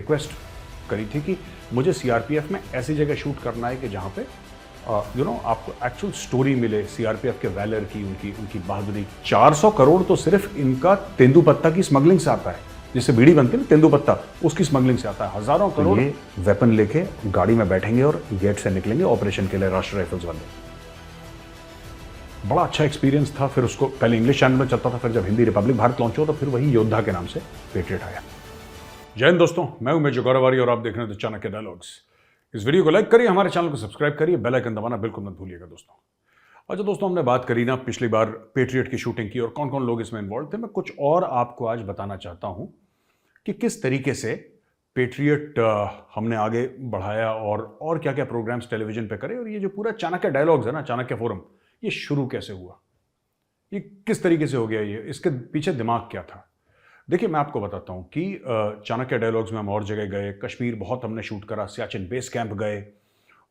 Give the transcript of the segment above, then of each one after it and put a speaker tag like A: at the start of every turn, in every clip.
A: Request करी थी कि मुझे सीआरपीएफ में ऐसी जगह शूट करना है कि जहाँ पे आपको एक्चुअल स्टोरी मिले सीआरपीएफ के वैलर की, उनकी बहादुरी। 400 करोड़ तो सिर्फ इनका तेंदुपत्ता की स्मगलिंग से आता है, जिससे बीड़ी बनती है ना तेंदुपत्ता, उसकी स्मगलिंग से आता है। हजारों करोड़ ये वेपन लेके गाड़ी में बैठेंगे और गेट से निकलेंगे ऑपरेशन के लिए, राष्ट्रीय राइफल्स वाले। बड़ा अच्छा एक्सपीरियंस था। फिर उसको पहले इंग्लिश चैनल में चलता था, फिर जब हिंदी रिपब्लिक भारत लॉन्च हुआ तो फिर वही योद्धा के नाम से पेट्रियट आया। जय हिंद दोस्तों, मैं हूं मेजर गौरवारी और आप देख रहे हैं द चाणक्य डायलॉग्स। इस वीडियो को लाइक करिए, हमारे चैनल को सब्सक्राइब करिए, बेल आइकन दबाना बिल्कुल मत भूलिएगा दोस्तों। अच्छा दोस्तों, हमने बात करी ना पिछली बार पेट्रियट की शूटिंग की और कौन कौन लोग इसमें इन्वॉल्व थे। मैं कुछ और आपको आज बताना चाहता हूं कि किस तरीके से पेट्रियट हमने आगे बढ़ाया और क्या क्या प्रोग्राम्स टेलीविजन पे करे। और ये जो पूरा चाणक्य डायलॉग्स है ना, चाणक्य फोरम, ये शुरू कैसे हुआ, ये किस तरीके से हो गया, ये इसके पीछे दिमाग क्या था। देखिए मैं आपको बताता हूँ कि चाणक्य डायलॉग्स में हम और जगह गए, कश्मीर बहुत हमने शूट करा, सियाचिन बेस कैंप गए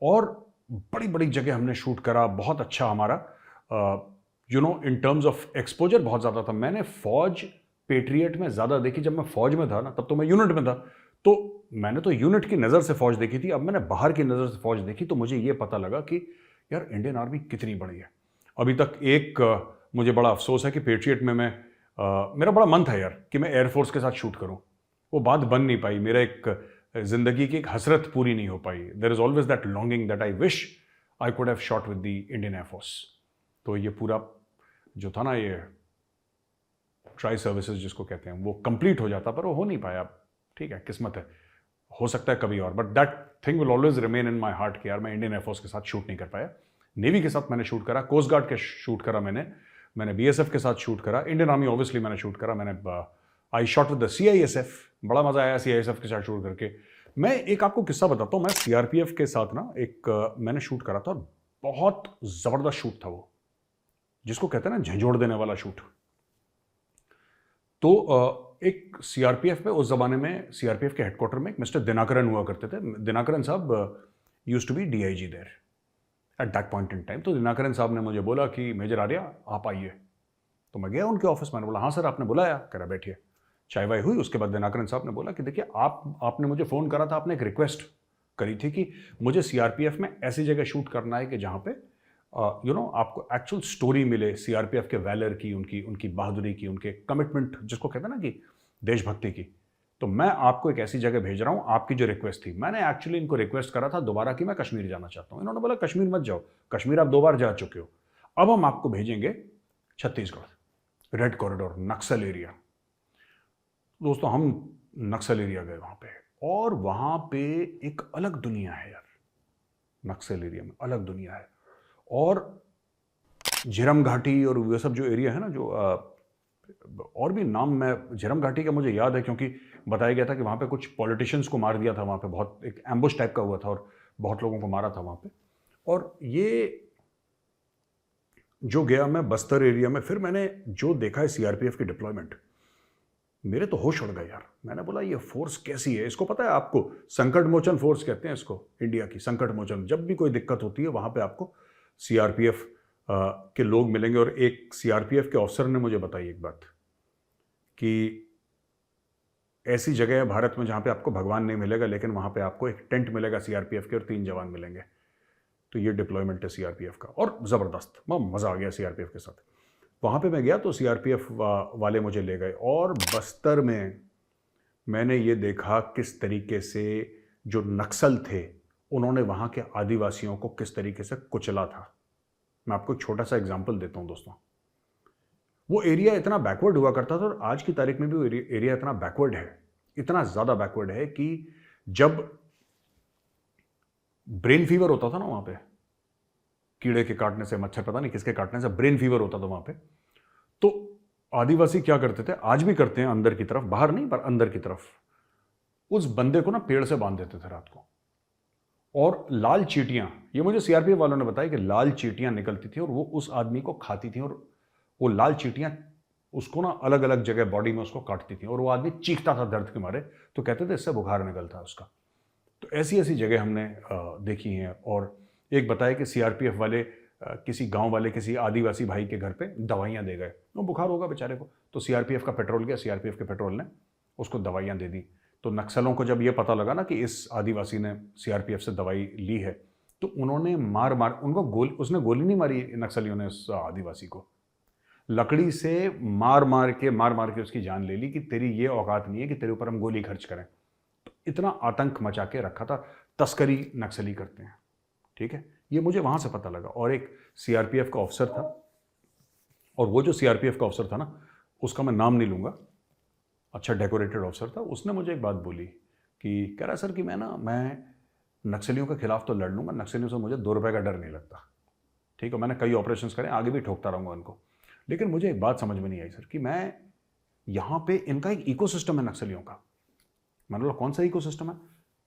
A: और बड़ी बड़ी जगह हमने शूट करा। बहुत अच्छा हमारा इन टर्म्स ऑफ एक्सपोजर बहुत ज़्यादा था। मैंने फौज पेट्रियट में ज़्यादा देखी। जब मैं फौज में था ना, तब तो मैं यूनिट में था, तो मैंने तो यूनिट की नज़र से फौज देखी थी। अब मैंने बाहर की नज़र से फौज देखी तो मुझे ये पता लगा कि यार इंडियन आर्मी कितनी बड़ी है। अभी तक मुझे बड़ा अफसोस है कि पेट्रियट में मेरा बड़ा मन था यार कि मैं एयरफोर्स के साथ शूट करूं। वो बात बन नहीं पाई, मेरा एक जिंदगी की एक हसरत पूरी नहीं हो पाई। There is always that longing that I wish I could have shot with the Indian air force. तो ये पूरा जो था ना, ये ट्राई सर्विसेज जिसको कहते हैं, वो कंप्लीट हो जाता, पर वो हो नहीं पाया। ठीक है, किस्मत है, हो सकता है कभी और, but that thing will always remain in my heart कि यार मैं इंडियन एयरफोर्स के साथ शूट नहीं कर पाया। नेवी के साथ मैंने शूट करा, कोस्ट गार्ड के शूट करा, मैंने बीएसएफ के साथ शूट करा, इंडियन आर्मी ऑब्वियसली मैंने शूट करा। आई शॉट विद द सीआईएसएफ, बड़ा मजा आया सीआईएसएफ के साथ शूट करके। मैं एक आपको किस्सा बताता हूँ। मैं सीआरपीएफ के साथ ना मैंने शूट करा था और बहुत जबरदस्त शूट था वो, जिसको कहते हैं ना झंझोड़ देने वाला शूट। तो एक सीआरपीएफ में, उस जमाने में सीआरपीएफ के हेडक्वार्टर में एक मिस्टर दिनाकरन हुआ करते थे। दिनाकरन साहब used to be DIG there at that point in time. तो दिनाकरन साहब ने मुझे बोला कि मेजर आर्या आप आइए। तो मैं गया उनके ऑफिस में, बोला हाँ सर आपने बुलाया, कह रहा बैठिए। चाय वाय हुई। उसके बाद दिनाकरन साहब ने बोला कि देखिए आपने मुझे फ़ोन करा था, आपने एक रिक्वेस्ट करी थी कि मुझे सीआरपीएफ में ऐसी जगह शूट करना है कि जहाँ पे आपको एक्चुअल स्टोरी मिले सीआरपीएफ के वैलर की, उनकी बहादुरी की, उनके कमिटमेंट जिसको कहते हैं ना कि देशभक्ति की। तो मैं आपको एक ऐसी जगह भेज रहा हूँ, आपकी जो रिक्वेस्ट थी। मैंने एक्चुअली इनको रिक्वेस्ट करा था दोबारा कि मैं कश्मीर जाना चाहता हूँ। इन्होंने बोला कश्मीर मत जाओ, कश्मीर आप 2 बार जा चुके हो, अब हम आपको भेजेंगे छत्तीसगढ़, रेड कॉरिडोर, नक्सल एरिया। दोस्तों हम नक्सल एरिया गए वहाँ पे, और वहाँ पे एक अलग दुनिया है यार। नक्सल एरिया में अलग दुनिया है। और झिरम घाटी और वो सब जो एरिया है ना, जो और भी नाम, मैं झिरम घाटी का मुझे याद है क्योंकि बताया गया था कि वहाँ पे कुछ पॉलिटिशियंस को मार दिया था। वहाँ पे बहुत एक एम्बुश टाइप का हुआ था और बहुत लोगों को मारा था वहाँ पे। और ये जो गया मैं बस्तर एरिया में, फिर मैंने जो देखा है सीआरपीएफ की डिप्लॉयमेंट, मेरे तो होश उड़ गए यार। मैंने बोला ये फोर्स कैसी है। इसको पता है आपको, संकट मोचन फोर्स कहते हैं इसको, इंडिया की संकट मोचन। जब भी कोई दिक्कत होती है वहाँ पे आपको सीआरपीएफ के लोग मिलेंगे। और एक सीआरपीएफ के ऑफिसर ने मुझे बताई एक बात कि ऐसी जगह है भारत में जहाँ पे आपको भगवान नहीं मिलेगा, लेकिन वहाँ पे आपको एक टेंट मिलेगा सीआरपीएफ के और 3 जवान मिलेंगे। तो ये डिप्लॉयमेंट है सीआरपीएफ का, और ज़बरदस्त, मज़ा आ गया सीआरपीएफ के साथ। वहाँ पे मैं गया तो सीआरपीएफ वाले मुझे ले गए, और बस्तर में मैंने ये देखा किस तरीके से जो नक्सल थे उन्होंने वहाँ के आदिवासियों को किस तरीके से कुचला था। मैं आपको एक छोटा सा एग्जाम्पल देता हूँ दोस्तों। वो एरिया इतना बैकवर्ड हुआ करता था, और आज की तारीख में भी वो एरिया इतना बैकवर्ड है, इतना ज़्यादा बैकवर्ड है कि जब ब्रेन फीवर होता था ना वहाँ पे, कीड़े के काटने से, मच्छर पता नहीं किसके काटने से ब्रेन फीवर होता था वहाँ पे, तो आदिवासी क्या करते थे, आज भी करते हैं, अंदर की तरफ, बाहर नहीं पर अंदर की तरफ, उस बंदे को ना पेड़ से बांध देते थे रात को। और लाल चींटियां, ये मुझे सीआरपीएफ वालों ने बताया कि लाल चींटियां निकलती थी और वो उस आदमी को खाती थी, और वो लाल चींटियां उसको ना अलग अलग जगह बॉडी में उसको काटती थी, और वो आदमी चीखता था दर्द के मारे। तो कहते थे इससे बुखार निकलता है उसका। तो ऐसी ऐसी जगह हमने देखी हैं। और एक बताया कि सीआरपीएफ वाले किसी गांव वाले किसी आदिवासी भाई के घर पे दवाइयाँ दे गए, वो बुखार होगा बेचारे को, तो सीआरपीएफ का पेट्रोल गया, सीआरपीएफ के पेट्रोल ने उसको दवाइयाँ दे दी। तो नक्सलों को जब ये पता लगा ना कि इस आदिवासी ने सीआरपीएफ से दवाई ली है, तो उन्होंने मार मार उनको उसने गोली नहीं मारी नक्सलियों ने उस आदिवासी को, लकड़ी से मार मार के उसकी जान ले ली कि तेरी ये औकात नहीं है कि तेरे ऊपर हम गोली खर्च करें। तो इतना आतंक मचा के रखा था। तस्करी नक्सली करते हैं, ठीक है, ये मुझे वहां से पता लगा। और एक सीआरपीएफ का ऑफिसर था, और वो जो सीआरपीएफ का ऑफिसर था ना, उसका मैं नाम नहीं लूंगा, अच्छा डेकोरेटेड ऑफिसर था, उसने मुझे एक बात बोली कि कह रहा सर कि मैं नक्सलियों के खिलाफ तो लड़ लूंगा, नक्सलियों से मुझे 2 रुपए का डर नहीं लगता, ठीक है, मैंने कई ऑपरेशंस करे, आगे भी ठोकता रहूंगा उनको, लेकिन मुझे एक बात समझ में नहीं आई सर कि मैं यहाँ पे इनका एक इकोसिस्टम है नक्सलियों का। मैंने बोला कौन सा इकोसिस्टम है?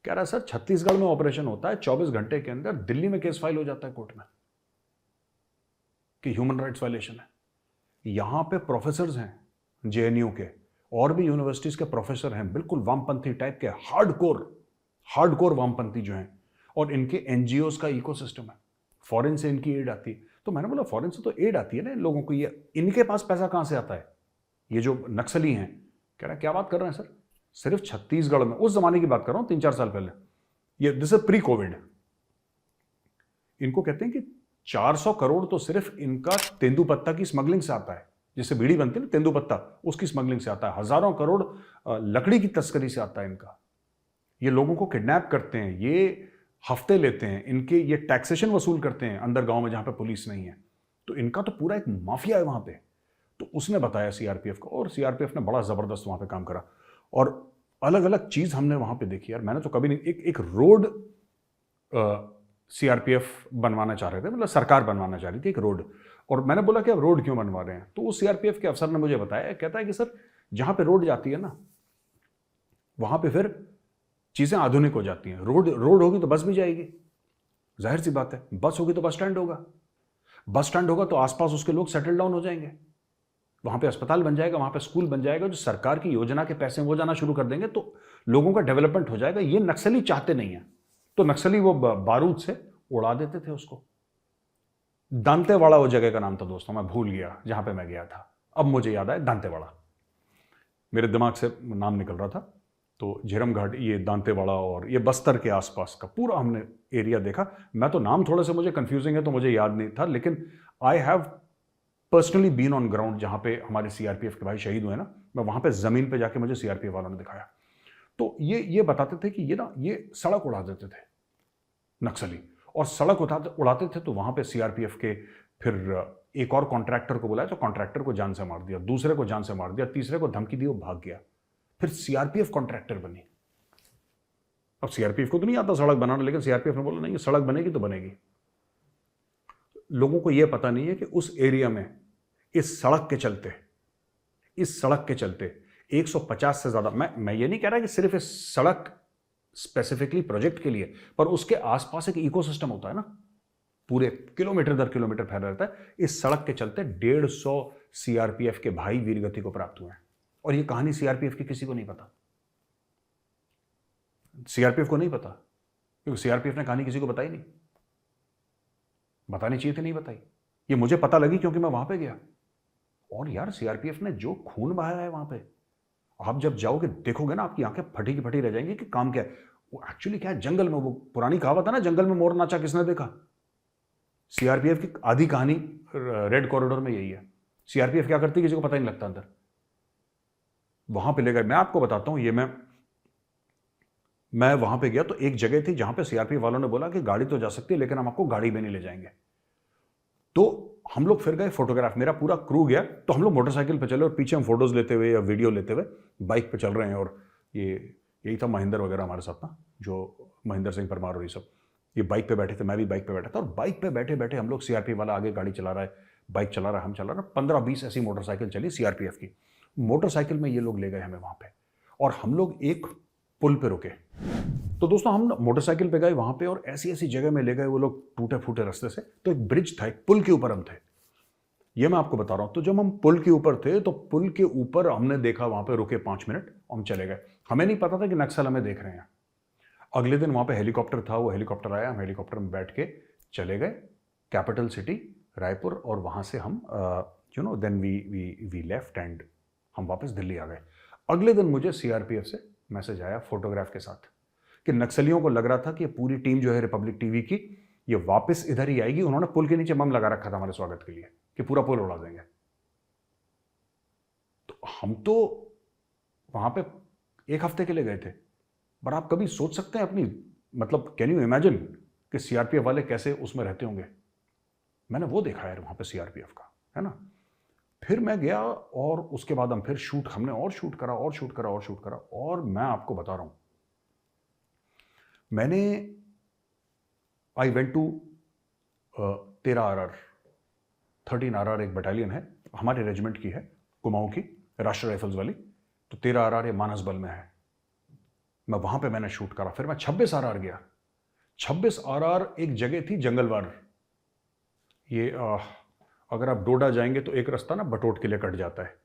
A: कह रहा है सर छत्तीसगढ़ में ऑपरेशन होता है, 24 घंटे के अंदर दिल्ली में केस फाइल हो जाता है कोर्ट में कि ह्यूमन राइट्स वायलेशन है। यहां पे प्रोफेसर्स हैं जेएनयू के, और भी यूनिवर्सिटीज के प्रोफेसर हैं, बिल्कुल वामपंथी टाइप के, हार्डकोर वामपंथी जो हैं, और इनके एनजीओज का इकोसिस्टम है, फॉरेन से इनकी एड आती है। तो मैंने बोला फॉरेन से तो एड आती है ना इन लोगों को, ये इनके पास पैसा कहां से आता है? ये जो नक्सली हैं। कह रहा है क्या बात कर रहे हैं सर, सिर्फ छत्तीसगढ़ में, उस जमाने की बात कर रहा हूं 3-4 साल पहले, ये दिस इज प्री कोविड, इनको कहते हैं कि 400 करोड़ तो सिर्फ इनका तेंदुपत्ता की स्मगलिंग से आता है, जिससे बीड़ी बनती है ना तेंदुपत्ता, उसकी स्मगलिंग से आता है। हजारों करोड़ लकड़ी की तस्करी से आता है इनका। ये लोगों को किडनैप करते हैं, ये हफ्ते लेते हैं, इनके ये टैक्सेशन वसूल करते हैं अंदर गांव में जहां पे पुलिस नहीं है। तो इनका तो पूरा एक माफिया है वहां पे। तो उसने बताया सीआरपीएफ को, और सीआरपीएफ ने बड़ा जबरदस्त वहां पे काम करा, और अलग अलग चीज हमने वहां पे देखी यार। मैंने तो कभी नहीं, एक रोड सीआरपीएफ बनवाना चाह रहे थे, मतलब सरकार बनवाना चाह रही थी एक रोड, और मैंने बोला कि अब रोड क्यों बनवा रहे हैं? तो उस सीआरपीएफ के अफसर ने मुझे बताया, कहता है कि सर जहां पे रोड जाती है ना, वहां पे फिर चीजें आधुनिक हो जाती हैं। रोड होगी तो बस भी जाएगी, जाहिर सी बात है, बस होगी तो बस स्टैंड होगा, बस स्टैंड होगा तो आसपास उसके लोग सेटल डाउन हो जाएंगे, वहां पे अस्पताल बन जाएगा, वहां पे स्कूल बन जाएगा, जो सरकार की योजना के पैसे वो जाना शुरू कर देंगे, तो लोगों का डेवलपमेंट हो जाएगा। ये नक्सली चाहते नहीं है, तो नक्सली वो बारूद से उड़ा देते थे उसको। दांतेवाड़ा वो जगह का नाम था दोस्तों, मैं भूल गया जहां पे मैं गया था, अब मुझे याद आया, दांतेवाड़ा, मेरे दिमाग से नाम निकल रहा था। तो झीरम घाट, ये दांतेवाड़ा, और ये बस्तर के आसपास का पूरा हमने एरिया देखा। मैं तो नाम थोड़ा सा मुझे कंफ्यूजिंग है तो मुझे याद नहीं था, लेकिन I have personally been on ground, जहां पे हमारे सीआरपीएफ के भाई शहीद हुए ना, मैं वहां पे जमीन पे जाके मुझे सीआरपीएफ वालों ने दिखाया। तो ये बताते थे कि ये सड़क उड़ा देते थे नक्सली, और सड़क उड़ाते थे तो वहां पे सीआरपीएफ के फिर एक और कॉन्ट्रैक्टर को बुलाया, तो कॉन्ट्रैक्टर को जान से मार दिया, दूसरे को जान से मार दिया, तीसरे को धमकी दी, वो भाग गया, फिर सीआरपीएफ कॉन्ट्रैक्टर बनी। अब सीआरपीएफ को तो नहीं आता सड़क बनाना, लेकिन सीआरपीएफ ने बोला नहीं, सड़क बनेगी तो बनेगी। लोगों को यह पता नहीं है कि उस एरिया में इस सड़क के चलते 150 से ज्यादा, मैं ये नहीं कह रहा कि सिर्फ इस सड़क स्पेसिफिकली प्रोजेक्ट के लिए, पर उसके आसपास एक इकोसिस्टम होता है ना, पूरे किलोमीटर दर किलोमीटर फैला रहता है। इस सड़क के चलते 150 सीआरपीएफ के भाई वीरगति को प्राप्त हुए हैं, और ये कहानी सीआरपीएफ की किसी को नहीं पता, सीआरपीएफ को नहीं पता, क्योंकि सीआरपीएफ ने कहानी किसी को बताई नहीं, बतानी चाहिए थी, नहीं बताई। ये मुझे पता लगी क्योंकि मैं वहां पे गया, और यार सीआरपीएफ ने जो खून बहाया है वहां पे, आप जब जाओगे देखोगे ना, आपकी आंखें फटी की फटी रह जाएंगी कि काम क्या है। वो एक्चुअली क्या है, जंगल में, वो पुरानी कहावत है ना, जंगल में मोर नाचा किसने देखा। सीआरपीएफ की आधी कहानी रेड कॉरिडोर में यही है। सीआरपीएफ क्या करती है किसी को पता ही नहीं लगता अंदर। वहां पे ले गए, मैं आपको बताता हूं, ये मैं वहां पे गया तो एक जगह थी जहां पे सीआरपीएफ वालों ने बोला कि गाड़ी तो जा सकती है, लेकिन हम आपको गाड़ी में नहीं ले जाएंगे। तो हम लोग फिर गए फोटोग्राफ, मेरा पूरा क्रू गया, तो हम लोग मोटरसाइकिल पे चले, और पीछे हम फोटोज लेते हुए या वीडियो लेते हुए बाइक पे चल रहे हैं। और यही था महेंद्र वगैरह हमारे साथ ना, जो महेंद्र सिंह परमार और ये सब, ये बाइक पे बैठे थे, मैं भी बाइक पे बैठा था, और बाइक पे बैठे बैठे हम लोग, सीआरपीएफ वाला आगे गाड़ी चला रहा है, बाइक चला रहा है, हम चला रहे, 15-20 ऐसी मोटरसाइकिल चली सीआरपीएफ की। मोटरसाइकिल में ये लोग ले गए हमें वहां पे, और हम लोग एक पुल पे रुके। तो दोस्तों हम मोटरसाइकिल पे गए वहां पे, और ऐसी ऐसी जगह में ले गए वो लोग, टूटे फूटे रास्ते से। तो एक ब्रिज था, एक पुल के ऊपर हम थे, ये मैं आपको बता रहा हूं। तो जब हम पुल के ऊपर थे, तो पुल के ऊपर हमने देखा, वहां पे रुके 5 मिनट, हम चले गए। हमें नहीं पता था कि नक्सल हमें देख रहे हैं। अगले दिन वहां पे हेलीकॉप्टर था, वो हेलीकॉप्टर आया, हम हेलीकॉप्टर में बैठ के चले गए कैपिटल सिटी रायपुर, और वहां से हम देन वी लेफ्ट, एंड हम वापस दिल्ली आ गए। अगले दिन मुझे सीआरपीएफ से मैसेज आया फोटोग्राफ के साथ कि नक्सलियों को लग रहा था कि ये पूरी टीम जो है रिपब्लिक टीवी की ये वापस इधर ही आएगी। उन्होंने पुल के नीचे बम लगा रखा था हमारे स्वागत के लिए कि पूरा पुल उड़ा देंगे। तो हम तो वहां पे एक हफ्ते के लिए गए थे, पर आप कभी सोच सकते हैं अपनी, मतलब कैन यू इमेजिन कि सीआरपीएफ वाले कैसे उसमें रहते होंगे? मैंने वो देखा यार वहां पे सीआरपीएफ का, है ना। फिर मैं गया और उसके बाद हम फिर हमने और शूट करा और शूट करा और शूट करा। और मैं आपको बता रहा हूं, मैंने I went to 13 RR 13 RR एक बटालियन है हमारे रेजिमेंट की, है कुमाऊं की, राष्ट्रीय राइफल्स वाली। तो 13 RR ये मानस बल में है। मैं वहां पे मैंने शूट करा। फिर मैं 26 RR गया। 26 RR एक जगह थी जंगलवार। ये अगर आप डोडा जाएंगे तो एक रास्ता ना बटोट के लिए कट जाता है,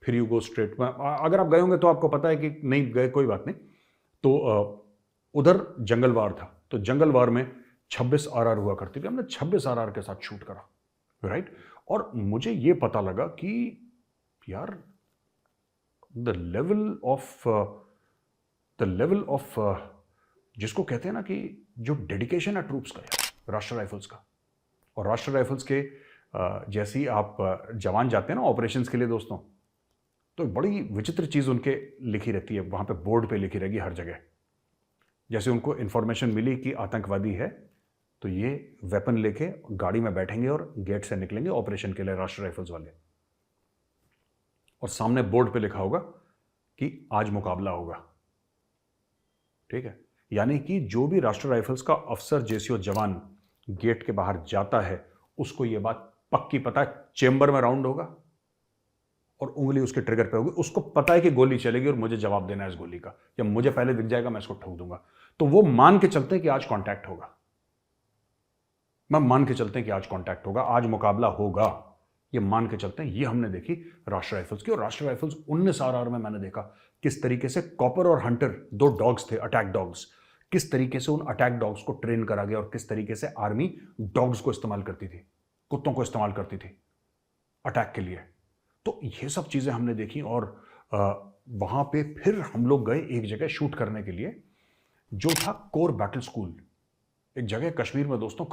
A: फिर यू गो स्ट्रेट। अगर आप गए होंगे तो आपको पता है कि नहीं गए कोई बात नहीं। तो उधर जंगलवार था। तो जंगलवार में 26 RR हुआ करती थी। हमने 26 RR के साथ शूट करा, राइट। और मुझे ये पता लगा कि यार द लेवल ऑफ जिसको कहते हैं ना कि जो डेडिकेशन है ट्रूप्स का, यार राष्ट्रीय राइफल्स का। और राष्ट्रीय राइफल्स के जैसे ही आप जवान जाते हैं ना ऑपरेशंस के लिए दोस्तों, तो बड़ी विचित्र चीज़ उनके लिखी रहती है वहाँ पे, बोर्ड पे लिखी रहेगी हर जगह। जैसे उनको इन्फॉर्मेशन मिली कि आतंकवादी है, तो ये वेपन लेके गाड़ी में बैठेंगे और गेट से निकलेंगे ऑपरेशन के लिए राष्ट्रीय राइफल्स वाले। और सामने बोर्ड पे लिखा होगा कि आज मुकाबला होगा, ठीक है। यानी कि जो भी राष्ट्रीय राइफल्स का अफसर जेसीओ जवान गेट के बाहर जाता है, उसको ये बात पक्की पता है चेंबर में राउंड होगा और उंगली उसके ट्रिगर पे होगी। उसको पता है कि गोली चलेगी और मुझे जवाब देना है इस गोली का, या मुझे पहले दिख जाएगा मैं इसको ठोक दूंगा। तो वो मान के चलते हैं कि आज कांटेक्ट होगा। मैं मान के चलते हैं कि आज कांटेक्ट होगा, आज मुकाबला होगा, ये मान के चलते हैं। ये हमने देखी राष्ट्रीय राइफल्स की। और राष्ट्रीय राइफल्स 19 RR में मैंने देखा किस तरीके से कॉपर और हंटर, दो डॉग्स थे, अटैक डॉग्स, किस तरीके से उन अटैक डॉग्स को ट्रेन करा गया और किस तरीके से आर्मी डॉग्स को इस्तेमाल करती थी, कुत्तों को इस्तेमाल करती थी अटैक के लिए। तो ये सब चीज़ें हमने देखी। और वहाँ पे फिर हम लोग गए एक जगह शूट करने के लिए, जो था कोर बैटल स्कूल। एक जगह कश्मीर में दोस्तों,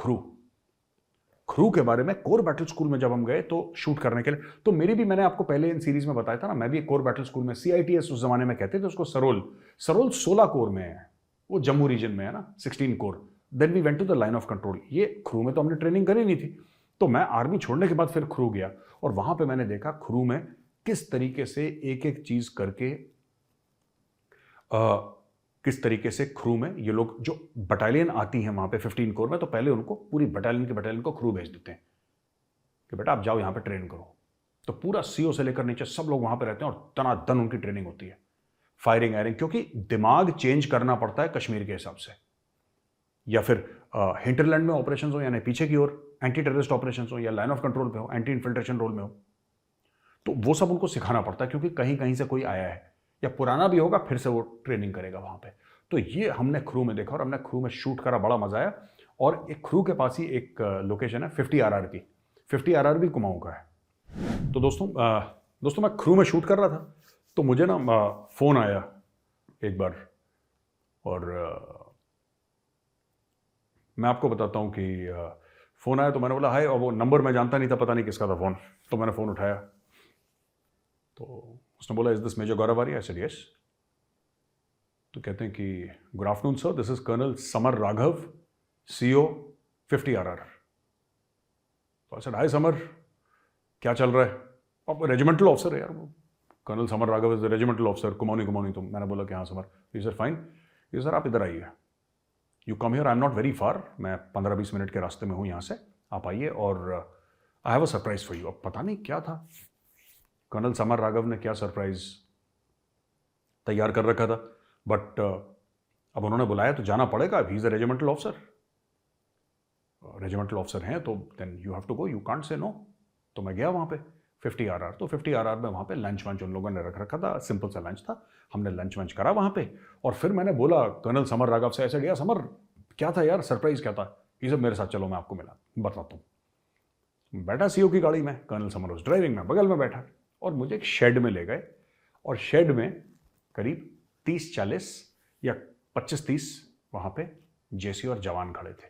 A: खरू के बारे में। कोर बैटल स्कूल में जब हम गए तो शूट करने के लिए, तो मेरी भी, मैंने आपको पहले इन सीरीज में बताया था ना, मैं भी एक कोर बैटल स्कूल में, CITS उस जमाने में कहते थे उसको, सरोल 16 कोर में है, वो जम्मू रीजन में है ना, 16 corps. Then we went to the line of control. ये खरू में तो हमने ट्रेनिंग करी नहीं थी। तो मैं आर्मी छोड़ने के बाद फिर खरू गया और वहां पे मैंने देखा खरू में किस तरीके से एक एक चीज करके, किस तरीके से खरू में ये लोग, जो बटालियन आती है वहां पे 15 कोर में, तो पहले उनको पूरी बटालियन को खरू भेज देते हैं कि बेटा आप जाओ यहां पे ट्रेन करो। तो पूरा CO से लेकर नीचे सब लोग वहां पे रहते हैं और तनातन उनकी ट्रेनिंग होती है, फायरिंग एयरिंग, क्योंकि दिमाग चेंज करना पड़ता है कश्मीर के हिसाब से। या फिर हिंटरलैंड में ऑपरेशन हो, यानी पीछे की ओर एंटी टेररिस्ट ऑपरेशन हो, या लाइन ऑफ कंट्रोल पे हो, एंटी इन्फिल्ट्रेशन रोल में हो, तो वो सब उनको सिखाना पड़ता है, क्योंकि कहीं कहीं से कोई आया है या पुराना भी होगा, फिर से वो ट्रेनिंग करेगा वहां पे। तो ये हमने खरू में देखा और हमने खरू में शूट करा, बड़ा मजा आया। और एक खरू के पास ही एक लोकेशन है 50 RR की, 50 RR भी कुमाऊं का है। तो दोस्तों मैं खरू में शूट कर रहा था, तो मुझे ना फोन आया एक बार, और मैं आपको बताता हूँ कि फ़ोन आया तो मैंने बोला हाय, और वो नंबर मैं जानता नहीं था, पता नहीं किसका था फ़ोन। तो मैंने फ़ोन उठाया तो उसने बोला is this Major Gaurav Arya? I said yes. तो कहते हैं कि good afternoon sir, this is Colonel Samar Raghav, CO 50 RR। तो आई सेड हाय समर, क्या चल रहा है? अब रेजिमेंटल ऑफिसर है यार वो, Colonel Samar Raghav is the regimental officer, Kumaoni. तो मैंने बोला कि हाँ समर। ये सर फाइन, ये सर आप इधर आइए, you come here, I am not very far, मैं 15-20 मिनट के रास्ते में हूँ यहाँ से, आप आइए और I have a surprise for you. अब पता नहीं क्या था, कर्नल समर राघव ने क्या सरप्राइज तैयार कर रखा था, बट अब उन्होंने बुलाया तो जाना पड़ेगा। He is a regimental officer, regimental officer हैं तो then you have to go, you can't say no. तो मैं गया वहाँ पे 50 RR। तो 50 RR में वहाँ पे लंच वंच उन लोगों ने रख रखा था, सिंपल सा लंच था, हमने लंच वंच करा वहाँ पे। और फिर मैंने बोला कर्नल समर राघव से, ऐसे गया समर क्या था यार, सरप्राइज क्या था? ये सब मेरे साथ चलो, मैं आपको बताता हूँ। बैठा CO की गाड़ी में, कर्नल समर उस ड्राइविंग में, बगल में बैठा, और मुझे एक शेड में ले गए, और शेड में करीब 30-40 या 25-30 वहाँ पे जेसी और जवान खड़े थे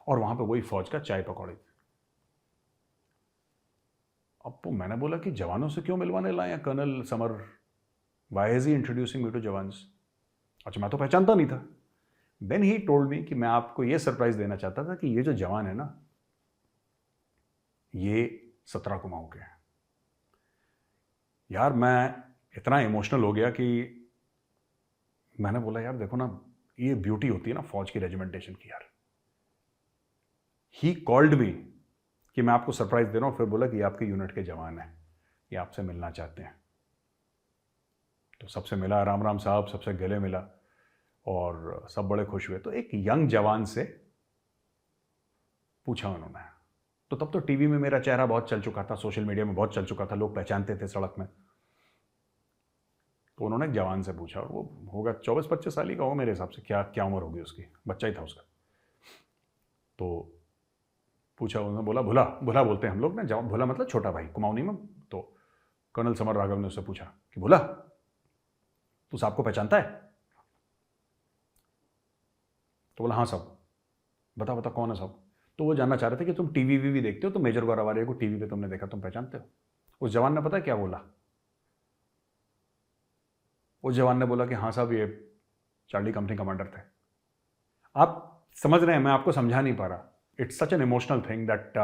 A: और वहाँ पे वही फौज का चाय पकौड़े थे। अब तो मैंने बोला कि जवानों से क्यों मिलवाने लाए हैं Colonel Samar, why is he introducing me to jawans? अच्छा, मैं तो पहचानता नहीं था। देन ही टोल्ड मी कि मैं आपको ये सरप्राइज देना चाहता था कि ये जो जवान है ना, ये 17 कुमाऊं के हैं। यार मैं इतना इमोशनल हो गया कि मैंने बोला यार देखो ना, ये ब्यूटी होती है ना फौज की रेजिमेंटेशन की यार। ही कॉल्ड मी कि मैं आपको सरप्राइज दे रहा हूं, फिर बोला कि ये आपके यूनिट के जवान हैं, ये आपसे मिलना चाहते हैं। तो सबसे मिला, राम राम साहब, सबसे गले मिला और सब बड़े खुश हुए। तो एक यंग जवान से पूछा उन्होंने, तो तब तो टीवी में मेरा चेहरा बहुत चल चुका था, सोशल मीडिया में बहुत चल चुका था, लोग पहचानते थे सड़क में। तो उन्होंने एक जवान से पूछा, और वो होगा 24-25 साल ही का होगा मेरे हिसाब से, क्या क्या उम्र होगी उसकी, बच्चा ही था उसका। तो पूछा, उन्होंने बोला, भुला भुला बोलते हैं हम लोग ना, भुला मतलब छोटा भाई कुमाऊनी में। तो कर्नल समर राघव ने उससे पूछा कि भुला, तू साहब को पहचानता है? तो बोला हाँ साहब। बता बता कौन है साहब? तो वो जानना चाह रहे थे कि तुम टीवी वीवी देखते हो, तो मेजर गौरव आर्य को टीवी पे तुमने देखा, तुम पहचानते हो? उस जवान ने पता है क्या बोला? उस जवान ने बोला कि हाँ साहब, ये चार्ली कंपनी कमांडर थे। आप समझ रहे हैं, मैं आपको समझा नहीं पा रहा। It's such an emotional thing that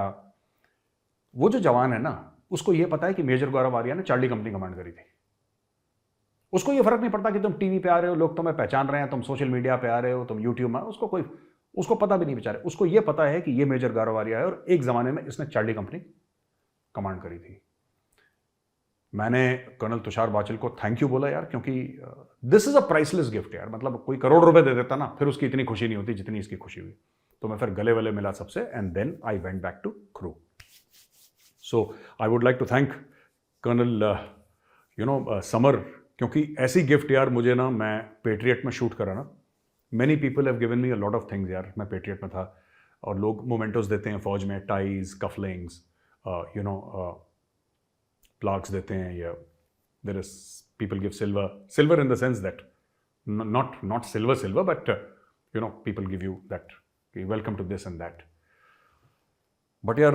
A: वो जो जवान है ना, उसको ये पता है कि मेजर गौरव आर्य ने चार्ली कंपनी कमांड करी थी। उसको ये फर्क नहीं पड़ता कि तुम टीवी पे आ रहे हो, लोग तुम्हें पहचान रहे हैं, तुम सोशल मीडिया पे आ रहे हो, तुम यूट्यूब में, उसको पता भी नहीं बेचारे। उसको ये पता है कि ये मेजर गौरव आर्य है और एक जमाने में इसने चार्ली कंपनी कमांड करी थी। मैंने कर्नल तुषार बाचल को थैंक यू बोला यार, क्योंकि this is a priceless gift यार। मतलब कोई करोड़ रुपए दे देता ना, फिर उसकी इतनी खुशी नहीं होती जितनी इसकी खुशी हुई। तो मैं फिर गले वले मिला सबसे, and then I went back to Kharu. So I would like to thank Colonel Samar, क्योंकि ऐसी गिफ्ट यार मुझे ना, मैं पेट्रियट में शूट करा ना, many people have given me a lot of things यार। मैं पेट्रियट में था और लोग मोमेंटोज देते हैं फौज में, टाइज, कफलिंग्स, प्लाक्स देते हैं, या there is people give silver in the sense that not silver but people give you that welcome to this and that. बट यार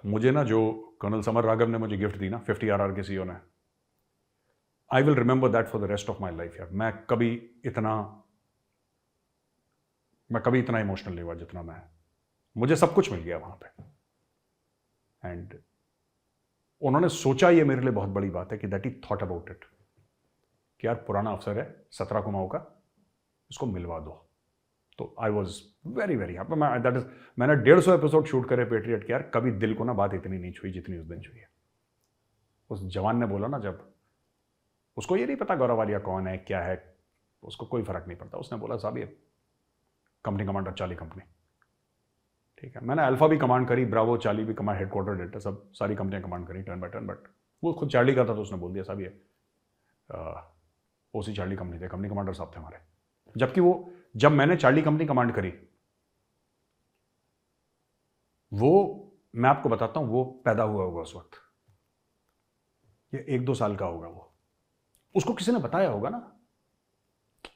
A: मुझे ना, जो कर्नल समर राघव ने मुझे गिफ्ट दी ना, 50 RR के सीओ ने, I will remember that for the rest of my life यार। मैं कभी इतना इमोशनल नहीं हुआ जितना मैं, मुझे सब कुछ मिल गया वहां पे। एंड उन्होंने सोचा, ये मेरे लिए बहुत बड़ी बात है कि that he thought about it, कि यार पुराना अफसर है 17 कुमाऊं का, इसको मिलवा दो। तो I was very very happy. मैंने 150 एपिसोड शूट करे पेट्रियट के यार, कभी दिल को ना बात इतनी नहीं छुई जितनी उस दिन छुई है। उस जवान ने बोला ना, जब उसको ये नहीं पता गौरव आर्य कौन है क्या है, उसको कोई फर्क नहीं पड़ता, उसने बोला साहब ये कंपनी कमांडर चार्ली कंपनी, ठीक है। मैंने अल्फा भी कमांड करी, ब्रावो, चार्ली भी कमांड, हेडक्वार्टर डेल्टा, सब सारी कंपनियां कमांड करी टर्न बाय टर्न। बट वो खुद चार्ली का था, तो उसने बोल दिया साहब ये ओसी चार्ली कंपनी थे, कंपनी कमांडर साहब थे हमारे। जबकि वो, जब मैंने चार्ली कंपनी कमांड करी, वो मैं आपको बताता हूं, वो पैदा हुआ होगा उस वक्त, ये 1-2 साल का होगा वो। उसको किसी ने बताया होगा ना,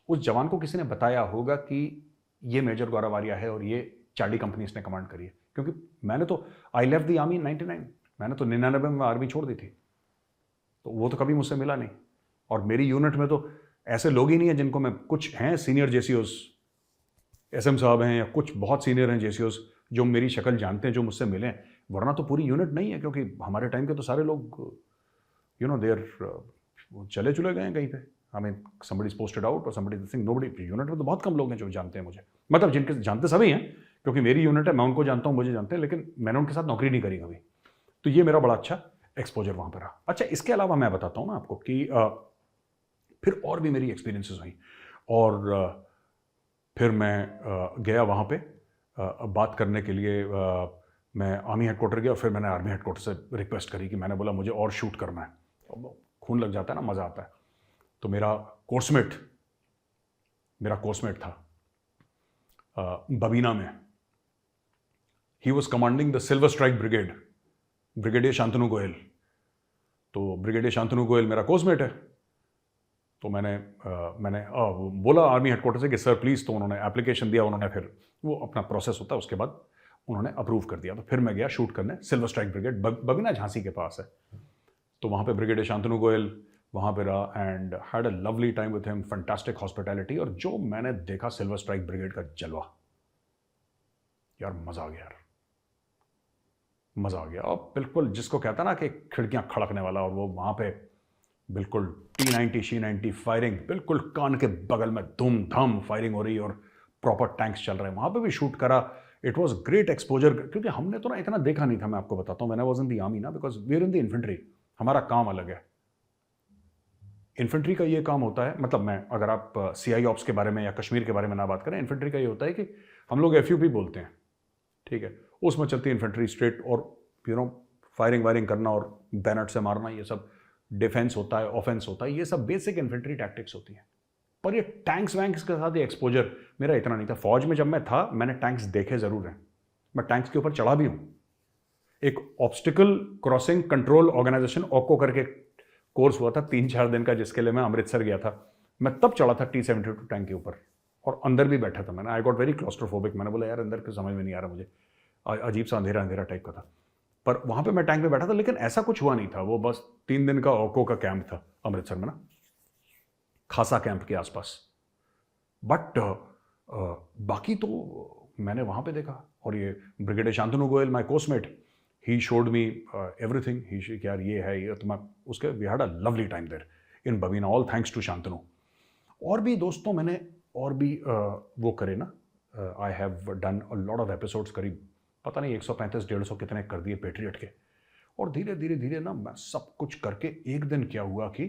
A: उस जवान को किसी ने बताया होगा कि ये मेजर गौरव आर्य है और ये चार्ली कंपनी इसने कमांड करी है। क्योंकि मैंने तो, आई लेफ्ट द आर्मी इन 99, मैंने तो 99 में आर्मी छोड़ दी थी, तो वो तो कभी मुझसे मिला नहीं। और मेरी यूनिट में तो ऐसे लोग ही नहीं है जिनको मैं, कुछ हैं सीनियर जेसीओस, SM साहब हैं, या कुछ बहुत सीनियर हैं जेसीओस जो मेरी शक्ल जानते हैं, जो मुझसे मिले हैं, वरना तो पूरी यूनिट नहीं है। क्योंकि हमारे टाइम के तो सारे लोग देर चले गए हैं कहीं पे, हमें somebody is posted out और somebody is this thing, nobody, unit में तो बहुत कम लोग हैं जो जानते हैं मुझे, मतलब जिनके जानते सभी हैं, क्योंकि मेरी यूनिट है, मैं उनको जानता हूँ, मुझे जानते हैं, लेकिन मैंने उनके साथ नौकरी नहीं करी कभी। तो ये मेरा बड़ा अच्छा एक्सपोजर वहाँ पर रहा। अच्छा, इसके अलावा मैं बताता हूँ ना आपको कि फिर और भी मेरी एक्सपीरियंसेस हुई, और फिर मैं गया वहाँ पे बात करने के लिए। मैं आर्मी हेडक्वार्टर गया और फिर मैंने आर्मी हेडक्वार्टर से रिक्वेस्ट करी कि मैंने बोला मुझे और शूट करना है। खून लग जाता है ना, मज़ा आता है। तो मेरा कोर्समेट था बबीना में, he was commanding the silver strike brigade, brigadier Shantanu Goyal. तो ब्रिगेडियर शांतनु गोयल मेरा कोर्समेट है। तो मैंने बोला आर्मी हेडक्वार्टर से कि सर प्लीज़, तो उन्होंने एप्लीकेशन दिया, उन्होंने फिर वो अपना प्रोसेस होता है उसके बाद उन्होंने अप्रूव कर दिया। तो फिर मैं गया शूट करने silver strike brigade, Babina Jhansi के पास है। तो वहाँ पे ब्रिगेडियर शांतनु गोयल वहाँ पे रहा and had a lovely time with him, fantastic hospitality. और जो मैंने देखा सिल्वर स्ट्राइक ब्रिगेड का जलवा, यार मज़ा आ गया, यार मज़ा आ गया। और बिल्कुल जिसको कहता ना कि खिड़कियाँ खड़कने वाला, और वो वहाँ पे बिल्कुल T90 C90 फायरिंग, बिल्कुल कान के बगल में धूमधाम फायरिंग हो रही है और प्रॉपर टैंक्स चल रहे हैं। वहाँ पे भी शूट करा। इट वॉज ग्रेट एक्सपोजर, क्योंकि हमने तो ना इतना देखा नहीं था। मैं आपको बताता हूँ, मैंने वॉज इन दी आर्मी ना, because we are in the infantry, हमारा काम अलग है। इन्फेंट्री का ये काम होता है, मतलब मैं अगर आप CI ऑप्स के बारे में या कश्मीर के बारे में ना बात करें, इन्फेंट्री का ये होता है कि हम लोग FUP बोलते हैं, ठीक है, उसमें चलती है इन्फेंट्री स्ट्रेट, और फायरिंग वायरिंग करना और बैनर से मारना, ये सब डिफेंस होता है, ऑफेंस होता है, ये सब बेसिक इन्फेंट्री टैक्टिक्स होती हैं। पर ये टैंक्स वैंक्स के साथ ये एक्सपोजर मेरा इतना नहीं था। फौज में जब मैं था, मैंने टैंक्स देखे जरूर हैं, मैं टैंक्स के ऊपर चढ़ा भी हूँ। एक obstacle crossing control organization OCCO करके कोर्स हुआ था 3-4 दिन का, जिसके लिए मैं अमृतसर गया था। मैं तब चढ़ा था T-72 टैंक के ऊपर और अंदर भी बैठा था मैंने। आई गॉट वेरी क्लॉस्ट्रोफोबिक, मैंने बोला यार अंदर कुछ समझ में नहीं आ रहा मुझे, अजीब सा अंधेरा अंधेरा टाइप का था। पर वहाँ पे मैं टैंक में बैठा था, लेकिन ऐसा कुछ हुआ नहीं था। वो बस 3 दिन का OCCO का कैंप था अमृतसर में ना, खासा कैंप के आसपास। बट बाकी तो मैंने वहाँ पे देखा। और ये brigadier Shantanu Goyal, my coursemate, he showed me everything. He यार ये है ये, तो मैं उसके we had a lovely time there in Babina, all thanks to Shantanu. और भी दोस्तों मैंने और भी वो करे ना, I have done a lot of episodes, करीब पता नहीं 135-150 कितने कर दिए पेट्रियट के। और धीरे धीरे धीरे ना मैं सब कुछ करके एक दिन क्या हुआ कि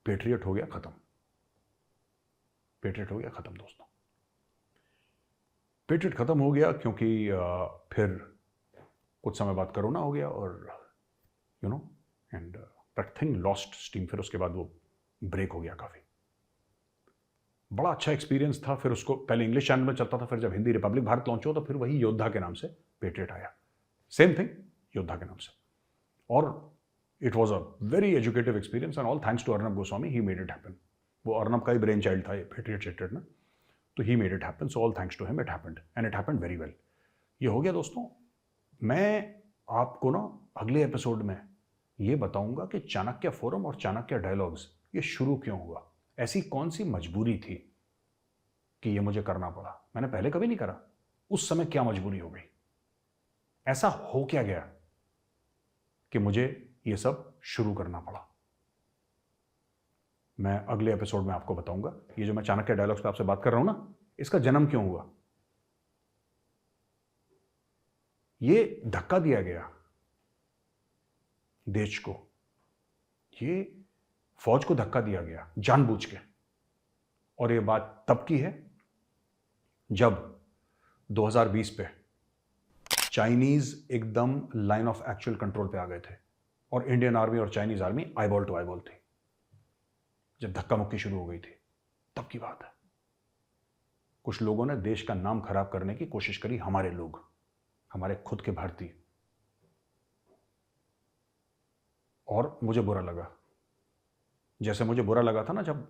A: पेट्रियट हो गया खत्म। पेट्रियट हो गया खत्म दोस्तों। पेट्रियट खत्म हो गया क्योंकि फिर कुछ समय बाद कोरोना हो गया और and that thing lost steam. फिर उसके बाद वो ब्रेक हो गया काफ़ी। बड़ा अच्छा एक्सपीरियंस था। फिर उसको पहले इंग्लिश चैनल में चलता था, फिर जब हिंदी रिपब्लिक भारत लॉन्च हुआ तो फिर वही योद्धा के नाम से पेट्रियट आया, सेम थिंग योद्धा के नाम से। और it was a very educative experience and all thanks to Arnab Goswami, he made it happen. वो अर्नब का ही ब्रेन चाइल्ड था ये पेट्रियट ना, तो he made it happen, so all thanks to him, it happened and it happened very well. ये हो गया दोस्तों। मैं आपको ना अगले एपिसोड में ये बताऊंगा कि चाणक्य फोरम और चाणक्य डायलॉग्स ये शुरू क्यों हुआ, ऐसी कौन सी मजबूरी थी कि ये मुझे करना पड़ा। मैंने पहले कभी नहीं करा, उस समय क्या मजबूरी हो गई, ऐसा हो क्या गया कि मुझे ये सब शुरू करना पड़ा। मैं अगले एपिसोड में आपको बताऊंगा। ये जो मैं चाणक्य डायलॉग्स पे आपसे बात कर रहा हूं ना, इसका जन्म क्यों हुआ। ये धक्का दिया गया देश को, ये फौज को धक्का दिया गया जानबूझ के। और ये बात तब की है जब 2020 पे चाइनीज एकदम लाइन ऑफ एक्चुअल कंट्रोल पे आ गए थे और इंडियन आर्मी और Chinese army eyeball to eyeball थी। जब धक्का मुक्की शुरू हो गई थी तब की बात है। कुछ लोगों ने देश का नाम खराब करने की कोशिश करी, हमारे लोग, हमारे खुद के भारतीय। और मुझे बुरा लगा, जैसे मुझे बुरा लगा था ना जब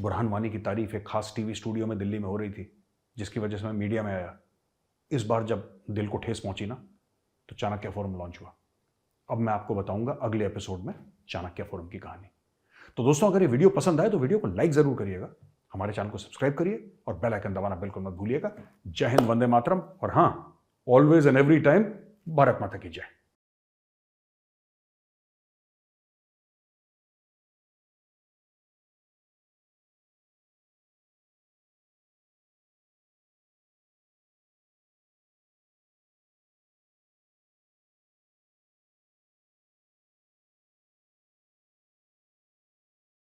A: बुरहान वानी की तारीफ एक खास टीवी स्टूडियो में दिल्ली में हो रही थी, जिसकी वजह से मैं मीडिया में आया। इस बार जब दिल को ठेस पहुंची ना, तो चाणक्य फोरम लॉन्च हुआ। अब मैं आपको बताऊंगा अगले एपिसोड में चाणक्य फोरम की कहानी। तो दोस्तों, अगर ये वीडियो पसंद आए तो वीडियो को लाइक जरूर करिएगा, हमारे चैनल को सब्सक्राइब करिए और बेल आइकन दबाना बिल्कुल मत भूलिएगा। जय हिंद, वंदे मातरम, और हाँ, always and every time Bharat माता की जय।